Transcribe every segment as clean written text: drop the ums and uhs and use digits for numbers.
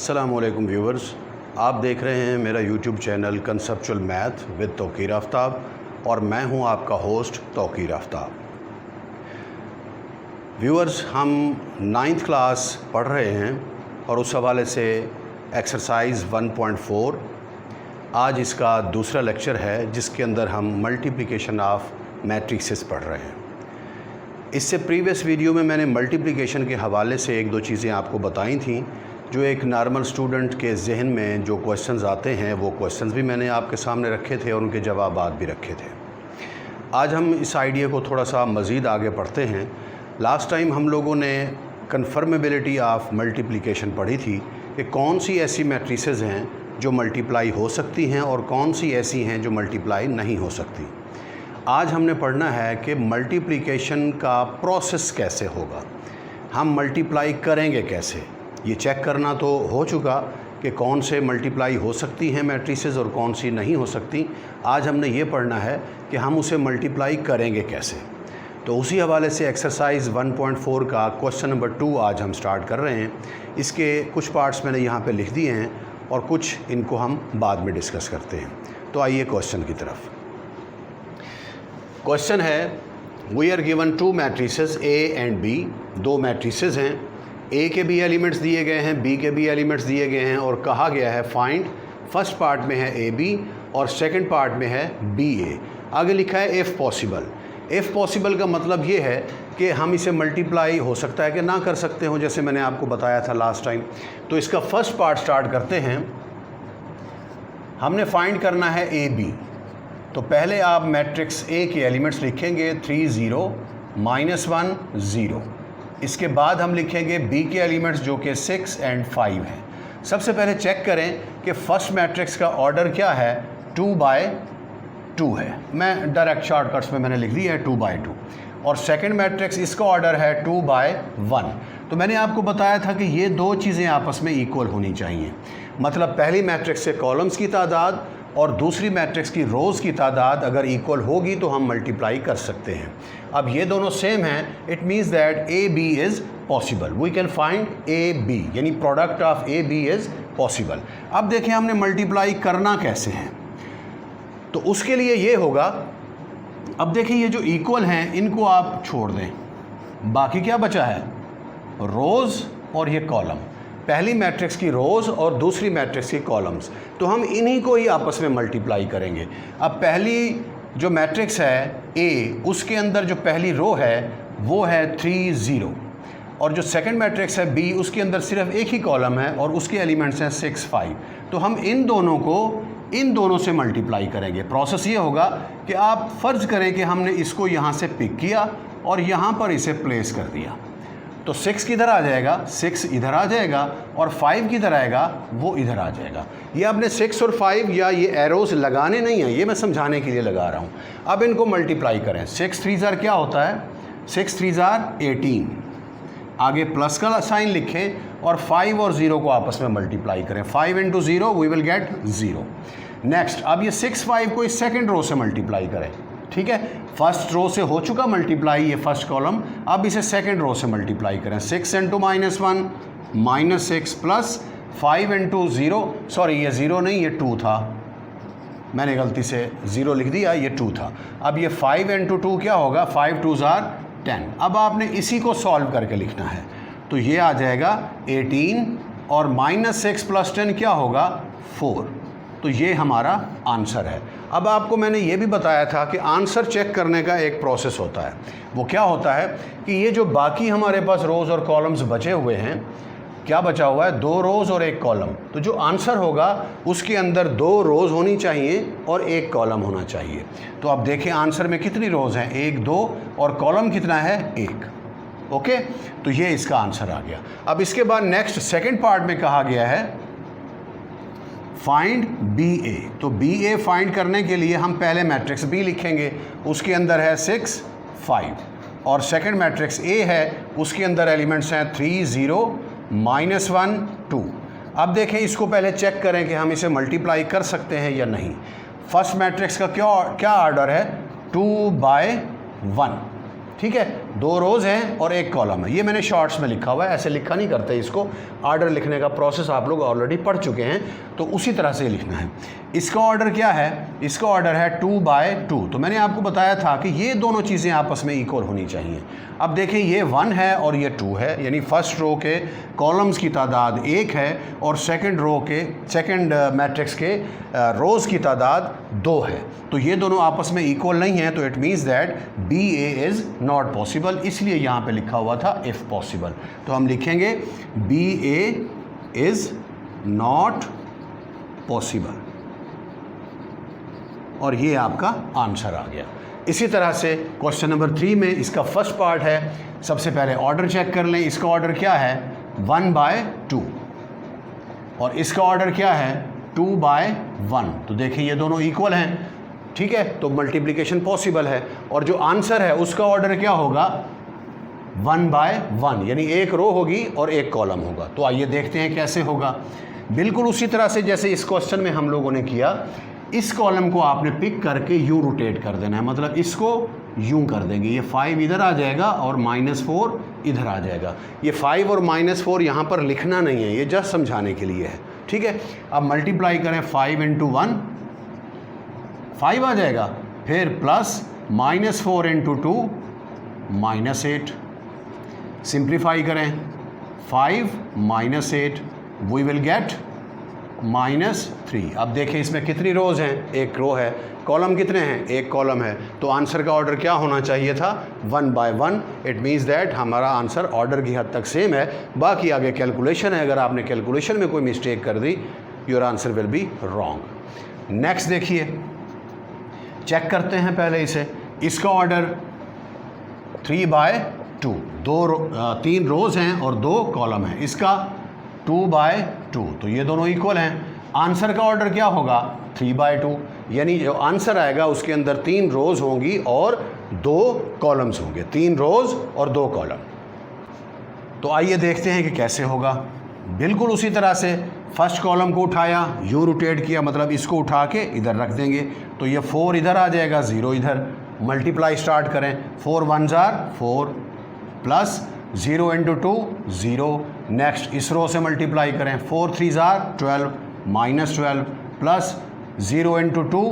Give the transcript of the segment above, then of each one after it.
अस्सलामुअलैकुम व्यूवर्स, आप देख रहे हैं मेरा YouTube channel conceptual math with Tauqeer Aftab और मैं हूं आपका होस्ट तौकीर आफ्ताब। व्यूवर्स, हम 9th क्लास पढ़ रहे हैं और उस हवाले से एक्सरसाइज 1.4 आज इसका दूसरा लेक्चर है जिसके अंदर हम मल्टीप्लिकेशन ऑफ मैट्रिक्सेस पढ़ रहे हैं। इससे प्रीवियस वीडियो में मैंने मल्टीप्लिकेशन के हवाले से एक दो चीज़ें आपको बताई थी जो एक नॉर्मल स्टूडेंट के जहन में जो क्वेश्चंस आते हैं वो क्वेश्चंस भी मैंने आपके सामने रखे थे और उनके जवाबात भी रखे थे। आज हम इस आइडिया को थोड़ा सा मज़ीद आगे पढ़ते हैं। लास्ट टाइम हम लोगों ने कन्फर्मेबिलिटी ऑफ मल्टीप्लिकेशन पढ़ी थी कि कौन सी ऐसी मैट्रिसेस हैं जो मल्टीप्लाई हो सकती हैं और कौन सी ऐसी हैं जो मल्टीप्लाई नहीं हो सकती। आज हमने पढ़ना है कि मल्टीप्लिकेशन का प्रोसेस कैसे होगा, हम मल्टीप्लाई करेंगे कैसे। ये चेक करना तो हो चुका कि कौन से मल्टीप्लाई हो सकती हैं मैट्रिसेस और कौन सी नहीं हो सकती। आज हमने ये पढ़ना है कि हम उसे मल्टीप्लाई करेंगे कैसे। तो उसी हवाले से एक्सरसाइज 1.4 का क्वेश्चन नंबर 2 आज हम स्टार्ट कर रहे हैं। इसके कुछ पार्ट्स मैंने यहाँ पे लिख दिए हैं और कुछ इनको हम बाद में डिस्कस करते हैं। तो आइए क्वेश्चन की तरफ। क्वेश्चन है, we are given two matrices A and B. दो मैट्रिसेस हैं, ए के भी एलिमेंट्स दिए गए हैं, बी के भी एलिमेंट्स दिए गए हैं और कहा गया है फाइंड। फर्स्ट पार्ट में है ए बी और सेकंड पार्ट में है बी ए। आगे लिखा है इफ़ पॉसिबल। इफ़ पॉसिबल का मतलब ये है कि हम इसे मल्टीप्लाई हो सकता है कि ना कर सकते हो, जैसे मैंने आपको बताया था लास्ट टाइम। तो इसका फर्स्ट पार्ट स्टार्ट करते हैं। हमने फाइंड करना है ए बी। तो पहले आप मैट्रिक्स ए के एलिमेंट्स लिखेंगे 3 0 -1 0। इसके बाद हम लिखेंगे बी के एलिमेंट्स जो कि 6 और 5 हैं। सबसे पहले चेक करें कि फर्स्ट मैट्रिक्स का ऑर्डर क्या है, 2/2 है। मैं डायरेक्ट शॉर्टकट्स में मैंने लिख दिया है 2/2। और सेकंड मैट्रिक्स इसका ऑर्डर है 2/1। तो मैंने आपको बताया था कि ये दो चीज़ें आपस में इक्वल होनी चाहिए। मतलब पहली मैट्रिक्स से कॉलम्स की तादाद और दूसरी मैट्रिक्स की रोज़ की तादाद अगर इक्वल होगी तो हम मल्टीप्लाई कर सकते हैं। अब ये दोनों सेम हैं, it means that A B is possible. We can find A B, यानी product of A B is possible. अब देखें हमने मल्टीप्लाई करना कैसे है। तो उसके लिए ये होगा, अब देखिए ये जो इक्वल हैं इनको आप छोड़ दें, बाकी क्या बचा है, रोज़ और ये कॉलम। पहली मैट्रिक्स की रोज़ और दूसरी मैट्रिक्स की कॉलम्स, तो हम इन्हीं को ही आपस में मल्टीप्लाई करेंगे। अब पहली जो मैट्रिक्स है ए, उसके अंदर जो पहली रो है वो है 3 0 और जो सेकंड मैट्रिक्स है बी, उसके अंदर सिर्फ एक ही कॉलम है और उसके एलिमेंट्स हैं 6 5। तो हम इन दोनों को इन दोनों से मल्टीप्लाई करेंगे। प्रोसेस ये होगा कि आप फ़र्ज़ करें कि हमने इसको यहाँ से पिक किया और यहाँ पर इसे प्लेस कर दिया। तो 6 किधर आ जाएगा, 6 इधर आ जाएगा और 5 किधर आएगा, वो इधर आ जाएगा। ये आपने 6 और 5 या ये एरोज़ लगाने नहीं हैं, ये मैं समझाने के लिए लगा रहा हूँ। अब इनको मल्टीप्लाई करें। 6 3 क्या होता है, 6 3 18। आगे प्लस का साइन लिखें और 5 और 0 को आपस में मल्टीप्लाई करें। 5 × 0 वी विल गेट 0। नेक्स्ट, अब ये 6 5 को इस सेकेंड रो से मल्टीप्लाई करें। ठीक है, फर्स्ट रो से हो चुका मल्टीप्लाई, ये फर्स्ट कॉलम। अब इसे सेकंड रो से मल्टीप्लाई करें। 6 × -1 -6 प्लस 5 × 0, सॉरी ये 0 नहीं, ये 2 था, मैंने गलती से 0 लिख दिया, ये 2 था। अब ये 5 × 2 क्या होगा, 5 2 10। अब आपने इसी को सॉल्व करके लिखना है। तो ये आ जाएगा 18 और -6 + 10 क्या होगा, 4। तो ये हमारा आंसर है। अब आपको मैंने ये भी बताया था कि आंसर चेक करने का एक प्रोसेस होता है। वो क्या होता है कि ये जो बाकी हमारे पास रोज़ और कॉलम्स बचे हुए हैं, क्या बचा हुआ है, 2 रोज़ और 1 कॉलम। तो जो आंसर होगा उसके अंदर 2 रोज़ होनी चाहिए और 1 कॉलम होना चाहिए। तो आप देखें आंसर में कितनी रोज़ हैं, 1 2 और कॉलम कितना है, 1। ओके, तो ये इसका आंसर आ गया। अब इसके बाद नेक्स्ट सेकेंड पार्ट में कहा गया है फाइंड बी ए। तो बी ए फाइंड करने के लिए हम पहले मैट्रिक्स बी लिखेंगे, उसके अंदर है 6 5 और सेकंड मैट्रिक्स ए है, उसके अंदर एलिमेंट्स हैं 3 0 -1 2। अब देखें इसको पहले चेक करें कि हम इसे मल्टीप्लाई कर सकते हैं या नहीं। फर्स्ट मैट्रिक्स का क्या ऑर्डर है, 2/1। ठीक है, 2 रोज़ हैं और 1 कॉलम है। ये मैंने शॉर्ट्स में लिखा हुआ है, ऐसे लिखा नहीं करते इसको, ऑर्डर लिखने का प्रोसेस आप लोग ऑलरेडी पढ़ चुके हैं, तो उसी तरह से लिखना है। इसका ऑर्डर क्या है? इसका ऑर्डर है 2/2। तो मैंने आपको बताया था कि ये दोनों चीज़ें आपस में इक्वल होनी चाहिए। अब देखिए ये 1 है और ये 2 है, यानी फर्स्ट रो के कॉलम्स की तादाद 1 है और सेकंड मैट्रिक्स के रोज़ की तादाद 2 है। तो ये दोनों आपस में इक्वल नहीं है, तो it means that BA is not possible, इसलिए यहाँ पे लिखा हुआ था इफ़ पॉसिबल। तो हम लिखेंगे BA इज़ नॉट पॉसिबल और ये आपका आंसर आ गया। इसी तरह से क्वेश्चन नंबर 3 में इसका फर्स्ट पार्ट है, सबसे पहले ऑर्डर चेक कर लें। इसका ऑर्डर क्या है? 1/2 और इसका ऑर्डर क्या है? 2/1। तो देखिए ये दोनों इक्वल हैं, ठीक है, तो मल्टीप्लिकेशन पॉसिबल है। और जो आंसर है उसका ऑर्डर क्या होगा? 1/1, यानी 1 रो होगी और 1 कॉलम होगा। तो आइए देखते हैं कैसे होगा। बिल्कुल उसी तरह से जैसे इस क्वेश्चन में हम लोगों ने किया, इस कॉलम को आपने पिक करके यूँ रोटेट कर देना है, मतलब इसको यूँ कर देंगे, ये 5 इधर आ जाएगा और -4 इधर आ जाएगा। ये 5 और -4 यहाँ पर लिखना नहीं है, ये जस्ट समझाने के लिए है, ठीक है। अब मल्टीप्लाई करें 5 × 1, 5 आ जाएगा, फिर प्लस -4 × 2 -8। सिंप्लीफाई करें 5 - 8 वी विल गेट -3। अब देखें इसमें कितनी रोज़ हैं? 1 रो है। कॉलम कितने हैं? 1 कॉलम है। तो आंसर का ऑर्डर क्या होना चाहिए था? 1/1। इट मीन्स दैट हमारा आंसर ऑर्डर की हद तक सेम है, बाकी आगे कैलकुलेशन है। अगर आपने कैलकुलेशन में कोई मिस्टेक कर दी, your answer will be wrong. Next देखिए, चेक करते हैं पहले इसे। इसका ऑर्डर 3/2, 3 रोज़ हैं और 2 कॉलम हैं। इसका 2/2, तो ये दोनों इक्वल हैं। आंसर का ऑर्डर क्या होगा? 3/2, यानी जो आंसर आएगा उसके अंदर 3 रोज़ होंगी और 2 कॉलम्स होंगे। 3 रोज़ और 2 कॉलम। तो आइए देखते हैं कि कैसे होगा। बिल्कुल उसी तरह से फर्स्ट कॉलम को उठाया, यूँ रोटेट किया, मतलब इसको उठा के इधर रख देंगे, तो ये 4 इधर आ जाएगा, 0 इधर। मल्टीप्लाई स्टार्ट करें, 4 1s are 4 प्लस 0 × 2 0। नेक्स्ट इस रो से मल्टीप्लाई करें, 4 3s are 12 -12 प्लस 0 × 2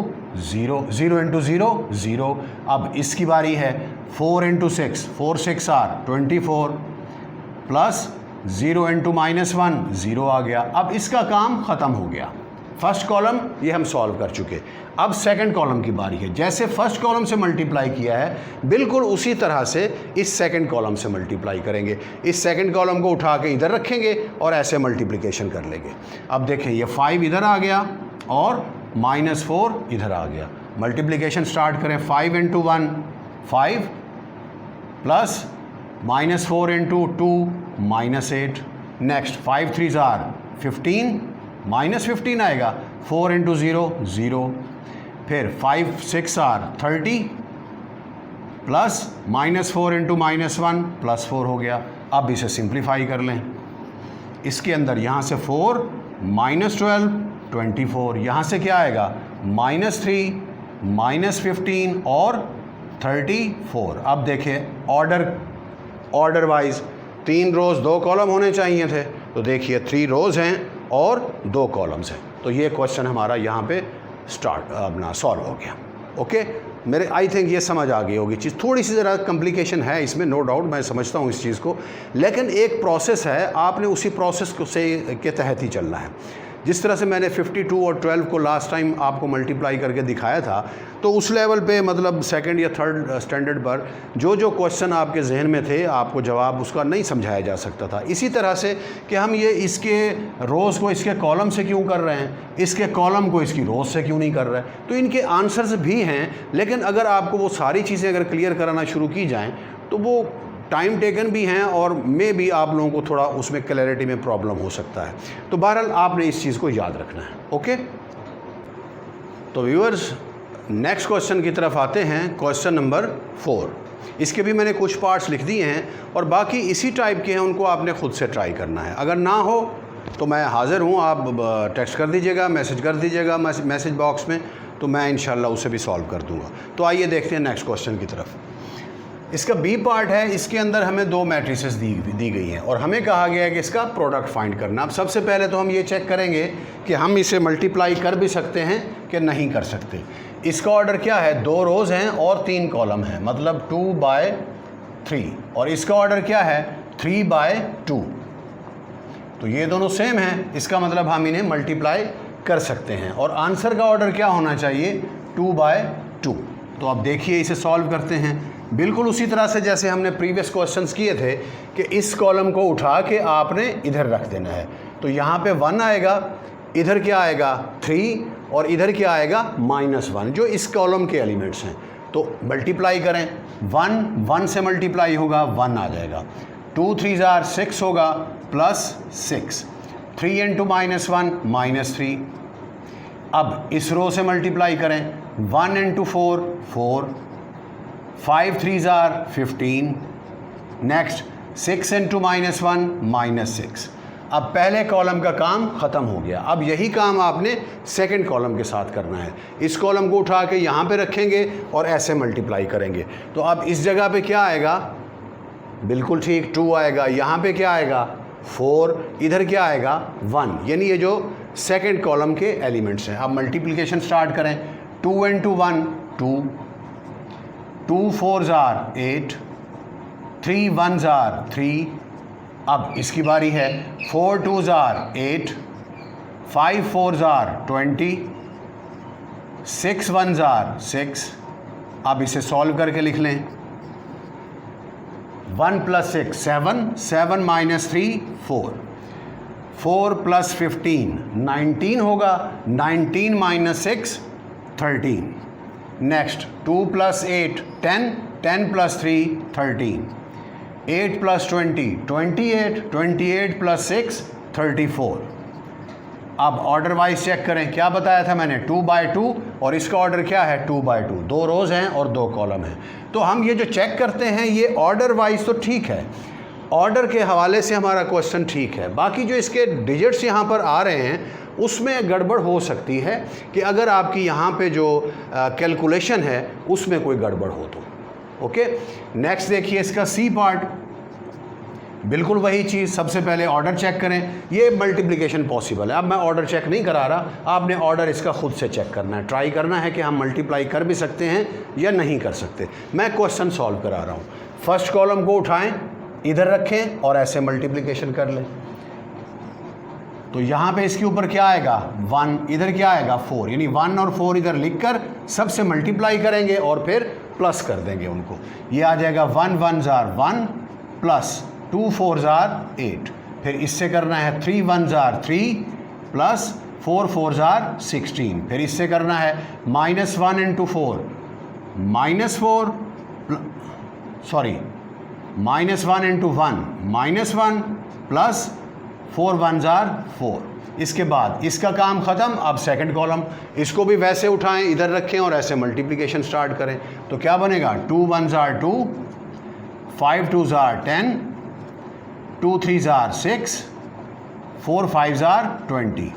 0, 0 × 0 0। अब इसकी बारी है, 4 × 6, 4 6 are 24 प्लस 0 × -1 0 आ गया। अब इसका काम ख़त्म हो गया। फर्स्ट कॉलम ये हम सॉल्व कर चुके। अब सेकंड कॉलम की बारी है। जैसे फर्स्ट कॉलम से मल्टीप्लाई किया है, बिल्कुल उसी तरह से इस सेकंड कॉलम से मल्टीप्लाई करेंगे। इस सेकंड कॉलम को उठा के इधर रखेंगे और ऐसे मल्टीप्लिकेशन कर लेंगे। अब देखें ये 5 इधर आ गया और -4 इधर आ गया। मल्टीप्लिकेशन स्टार्ट करें, 5 × 1 5 प्लस -4 × 2 -8। नेक्स्ट 5 3s are 15 -15 आएगा, 4 × 0 0। फिर 5 6 are 30 प्लस -4 × -1 +4 हो गया। अब इसे सिंप्लीफाई कर लें। इसके अंदर यहाँ से 4 -12 24, यहाँ से क्या आएगा? -3 -15 और 34। अब देखें ऑर्डर वाइज 3 रोज़ 2 कॉलम होने चाहिए थे, तो देखिए 3 रोज़ हैं और 2 कॉलम्स हैं। तो ये क्वेश्चन हमारा यहाँ पे अपना सॉल्व हो गया। ओके, मेरे आई थिंक ये समझ आ गई होगी चीज़। थोड़ी सी ज़रा कॉम्प्लिकेशन है इसमें, नो डाउट, मैं समझता हूँ इस चीज़ को, लेकिन एक प्रोसेस है, आपने उसी प्रोसेस के तहत ही चलना है। जिस तरह से मैंने 52 और 12 को लास्ट टाइम आपको मल्टीप्लाई करके दिखाया था, तो उस लेवल पे मतलब सेकंड या थर्ड स्टैंडर्ड पर जो क्वेश्चन आपके जहन में थे, आपको जवाब उसका नहीं समझाया जा सकता था। इसी तरह से कि हम ये इसके रोज़ को इसके कॉलम से क्यों कर रहे हैं, इसके कॉलम को इसकी रोज़ से क्यों नहीं कर रहे, तो इनके आंसर्स भी हैं, लेकिन अगर आपको वो सारी चीज़ें अगर क्लियर कराना शुरू की जाएँ तो वो टाइम टेकन भी हैं और मे भी आप लोगों को थोड़ा उसमें क्लैरिटी में प्रॉब्लम हो सकता है। तो बहरहाल आपने इस चीज़ को याद रखना है। ओके, तो व्यूअर्स नेक्स्ट क्वेश्चन की तरफ आते हैं। क्वेश्चन नंबर 4, इसके भी मैंने कुछ पार्ट्स लिख दिए हैं और बाकी इसी टाइप के हैं, उनको आपने खुद से ट्राई करना है। अगर ना हो तो मैं हाज़िर हूँ, आप टेक्स्ट कर दीजिएगा, मैसेज कर दीजिएगा मैसेज बॉक्स में, तो मैं इंशाल्लाह उसे भी सॉल्व कर दूँगा। तो आइए देखते हैं नेक्स्ट क्वेश्चन की तरफ। इसका बी पार्ट है, इसके अंदर हमें दो मैट्रिसेस दी गई हैं और हमें कहा गया है कि इसका प्रोडक्ट फाइंड करना। अब सबसे पहले तो हम ये चेक करेंगे कि हम इसे मल्टीप्लाई कर भी सकते हैं कि नहीं कर सकते। इसका ऑर्डर क्या है, 2 रोज़ हैं और 3 कॉलम हैं, मतलब 2/3। और इसका ऑर्डर क्या है, 3/2। तो ये दोनों सेम हैं, इसका मतलब हम इन्हें मल्टीप्लाई कर सकते हैं। और आंसर का ऑर्डर क्या होना चाहिए, 2/2। तो अब देखिए इसे सॉल्व करते हैं बिल्कुल उसी तरह से जैसे हमने प्रीवियस क्वेश्चंस किए थे कि इस कॉलम को उठा के आपने इधर रख देना है। तो यहाँ पे 1 आएगा, इधर क्या आएगा 3 और इधर क्या आएगा -1, जो इस कॉलम के एलिमेंट्स हैं। तो मल्टीप्लाई करें, 1 से मल्टीप्लाई होगा 1 आ जाएगा, 2 3 6 होगा +6, 3 × -1 -3। अब इस रो से मल्टीप्लाई करें, 1 × 4 4, 5 3 15, नेक्स्ट 6 × -1 -6। अब पहले कॉलम का काम ख़त्म हो गया। अब यही काम आपने सेकंड कॉलम के साथ करना है। इस कॉलम को उठा के यहाँ पे रखेंगे और ऐसे मल्टीप्लाई करेंगे। तो अब इस जगह पे क्या आएगा, बिल्कुल ठीक 2 आएगा, यहाँ पे क्या आएगा 4, इधर क्या आएगा 1, यानी ये जो सेकंड कॉलम के एलिमेंट्स हैं। अब मल्टीप्लिकेशन स्टार्ट करें, 2 × 1 2, 2 4 8, 3 1 3। अब इसकी बारी है, 4 2 8, 5 4 20, 6 1 6। अब इसे सॉल्व करके लिख लें, 1 + 6 7, 7 - 3 4, 4 + 15 19 होगा, 19 - 6 13। नेक्स्ट 2 + 8 10, 10 + 3 13, 8 + 20 28, 28 + 6 34। अब ऑर्डर वाइज चेक करें, क्या बताया था मैंने 2/2 और इसका ऑर्डर क्या है 2/2, 2 रोज़ हैं और 2 कॉलम हैं। तो हम ये जो चेक करते हैं ये ऑर्डर वाइज तो ठीक है, ऑर्डर के हवाले से हमारा क्वेश्चन ठीक है। बाकी जो इसके डिजिट्स यहाँ पर आ रहे हैं उसमें गड़बड़ हो सकती है कि अगर आपकी यहाँ पे जो कैलकुलेशन है उसमें कोई गड़बड़ हो तो। ओके, नेक्स्ट देखिए इसका सी पार्ट, बिल्कुल वही चीज़। सबसे पहले ऑर्डर चेक करें, ये मल्टीप्लिकेशन पॉसिबल है। अब मैं ऑर्डर चेक नहीं करा रहा, आपने ऑर्डर इसका खुद से चेक करना है, ट्राई करना है कि हम मल्टीप्लाई कर भी सकते हैं या नहीं कर सकते। मैं क्वेश्चन सॉल्व करा रहा हूँ। फर्स्ट कॉलम को उठाएं, इधर रखें और ऐसे मल्टीप्लिकेशन कर लें। तो यहाँ पे इसके ऊपर क्या आएगा 1, इधर क्या आएगा 4, यानी 1 और 4 इधर लिखकर सबसे मल्टीप्लाई करेंगे और फिर प्लस कर देंगे उनको। ये आ जाएगा 1 1 1 प्लस 2 4 8, फिर इससे करना है 3 1 3 प्लस 4 4 16, फिर इससे करना है -1 × 4 -4, सॉरी -1 × 1 -1 प्लस 4 1 4। इसके बाद इसका काम ख़त्म। अब सेकंड कॉलम, इसको भी वैसे उठाएं, इधर रखें और ऐसे मल्टीप्लिकेशन स्टार्ट करें। तो क्या बनेगा 2 1 2, 5 2 10, 2 3 6, 4 5 20,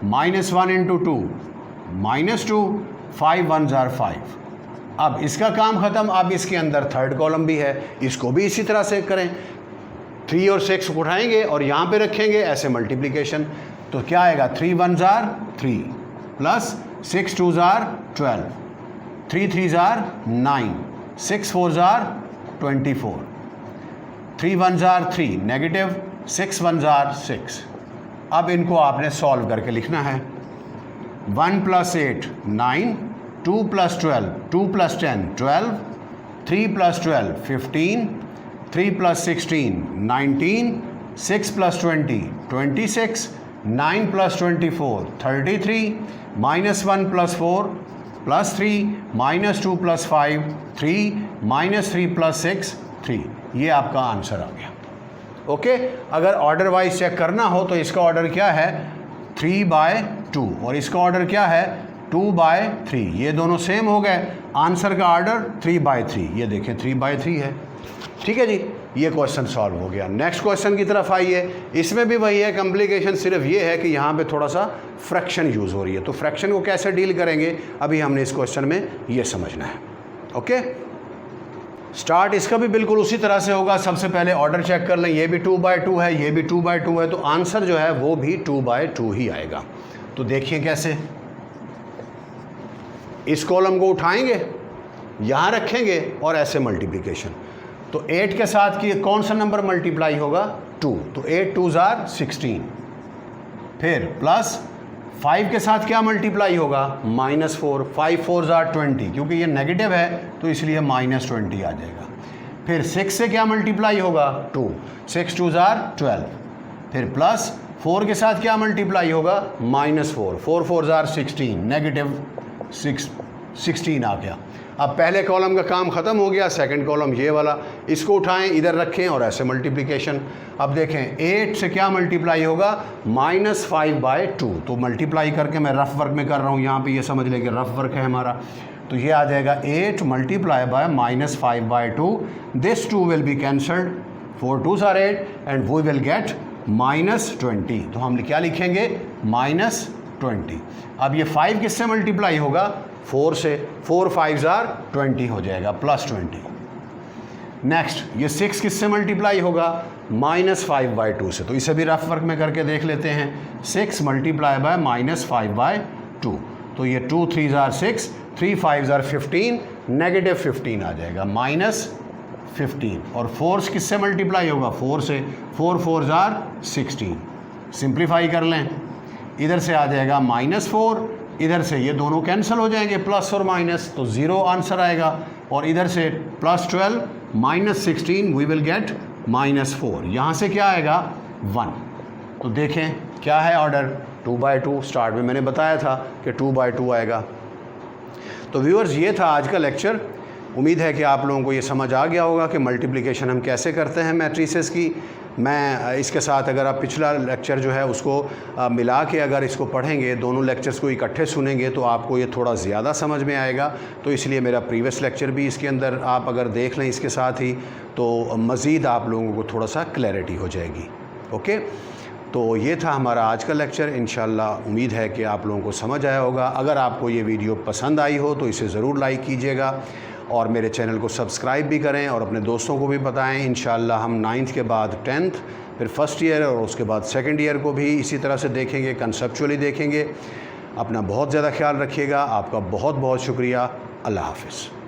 -1 × 2 -2, 5 1 5। अब इसका काम ख़त्म। अब इसके अंदर थर्ड कॉलम भी है, इसको भी इसी तरह से करें। 3 और 6 उठाएंगे और यहाँ पे रखेंगे ऐसे मल्टीप्लिकेशन। तो क्या आएगा 3 1 3 प्लस 6 2 12, 3 3 9, 6 4 24, 3 1 3 नेगेटिव, 6 1 6। अब इनको आपने सॉल्व करके लिखना है। 1 + 8 9, 2 + 12, 2 + 10 12, 3 + 12 15, 3 + 16 19, 6 + 20 26, 9 + 24 33, -1 + 4 + 3, -2 + 5 3, -3 + 6 3। ये आपका आंसर आ गया। ओके, अगर ऑर्डर वाइज चेक करना हो तो इसका ऑर्डर क्या है 3/2 और इसका ऑर्डर क्या है 2/3। ये दोनों सेम हो गए। आंसर का ऑर्डर 3/3, ये देखें 3/3 है। ठीक है जी, ये क्वेश्चन सॉल्व हो गया। नेक्स्ट क्वेश्चन की तरफ आइए। इसमें भी वही है, कॉम्प्लिकेशन सिर्फ ये है कि यहाँ पे थोड़ा सा फ्रैक्शन यूज़ हो रही है। तो फ्रैक्शन को कैसे डील करेंगे अभी हमने इस क्वेश्चन में ये समझना है। ओके, स्टार्ट इसका भी बिल्कुल उसी तरह से होगा। सबसे पहले ऑर्डर चेक कर लें, ये भी 2/2 है, ये भी 2/2 है, तो आंसर जो है वो भी 2/2 ही आएगा। तो देखिए कैसे, इस कॉलम को उठाएंगे, यहाँ रखेंगे और ऐसे मल्टीप्लिकेशन। तो 8 के साथ की कौन सा नंबर मल्टीप्लाई होगा? 2, तो 8 2s are 16। फिर प्लस 5 के साथ क्या मल्टीप्लाई होगा? -4, 5 4s are 20, क्योंकि ये नेगेटिव है तो इसलिए -20 आ जाएगा। फिर 6 से क्या मल्टीप्लाई होगा? 2, 6 2s are 12। फिर प्लस 4 के साथ क्या मल्टीप्लाई होगा? -4, 4 4s are 16, -16 आ गया। अब पहले कॉलम का काम ख़त्म हो गया, सेकंड कॉलम ये वाला, इसको उठाएं, इधर रखें और ऐसे मल्टीप्लिकेशन। अब देखें 8 से क्या मल्टीप्लाई होगा? -5/2। तो मल्टीप्लाई करके मैं रफ वर्क में कर रहा हूँ, यहाँ पे ये समझ लें कि रफ वर्क है हमारा। तो ये आ जाएगा 8 multiply by -5/2। This 2 will be cancelled, 4 2s are 8 and we will get -20। तो हम क्या लिखेंगे? -20। अब ये 5 किससे मल्टीप्लाई होगा? 4 से, 4 5s are 20 हो जाएगा, +20। नेक्स्ट ये 6 किससे मल्टीप्लाई होगा? -5/2 से। तो इसे भी रफ वर्क में करके देख लेते हैं। 6 मल्टीप्लाई बाय -5/2, तो ये 2 3s are 6, 3 5s are 15, -15 आ जाएगा, -15। और 4 किससे मल्टीप्लाई होगा? 4 से, 4 4s are 16। सिंप्लीफाई कर लें, इधर से आ जाएगा -4, इधर से ये दोनों कैंसिल हो जाएंगे, प्लस और माइनस, तो 0 आंसर आएगा। और इधर से +12 -16 वी विल गेट -4। यहाँ से क्या आएगा? 1। तो देखें क्या है ऑर्डर? 2/2। स्टार्ट में मैंने बताया था कि 2/2 आएगा। तो व्यूअर्स, ये था आज का लेक्चर। उम्मीद है कि आप लोगों को ये समझ आ गया होगा कि मल्टीप्लिकेशन हम कैसे करते हैं मैट्रिसेस की। मैं इसके साथ अगर आप पिछला लेक्चर जो है उसको मिला के अगर इसको पढ़ेंगे, दोनों लेक्चर्स को इकट्ठे सुनेंगे, तो आपको ये थोड़ा ज़्यादा समझ में आएगा। तो इसलिए मेरा प्रीवियस लेक्चर भी इसके अंदर आप अगर देख लें इसके साथ ही, तो मज़ीद आप लोगों को थोड़ा सा क्लैरिटी हो जाएगी। ओके, तो ये था हमारा आज का लेक्चर। इंशाल्लाह उम्मीद है कि आप लोगों को समझ आया होगा। अगर आपको ये वीडियो पसंद आई हो तो इसे ज़रूर लाइक कीजिएगा और मेरे चैनल को सब्सक्राइब भी करें और अपने दोस्तों को भी बताएं। इंशाल्लाह हम 9th के बाद 10th, फिर फर्स्ट ईयर और उसके बाद सेकंड ईयर को भी इसी तरह से देखेंगे, कंसेप्चुअली देखेंगे। अपना बहुत ज़्यादा ख्याल रखिएगा। आपका बहुत बहुत शुक्रिया। अल्लाह हाफ़िज़।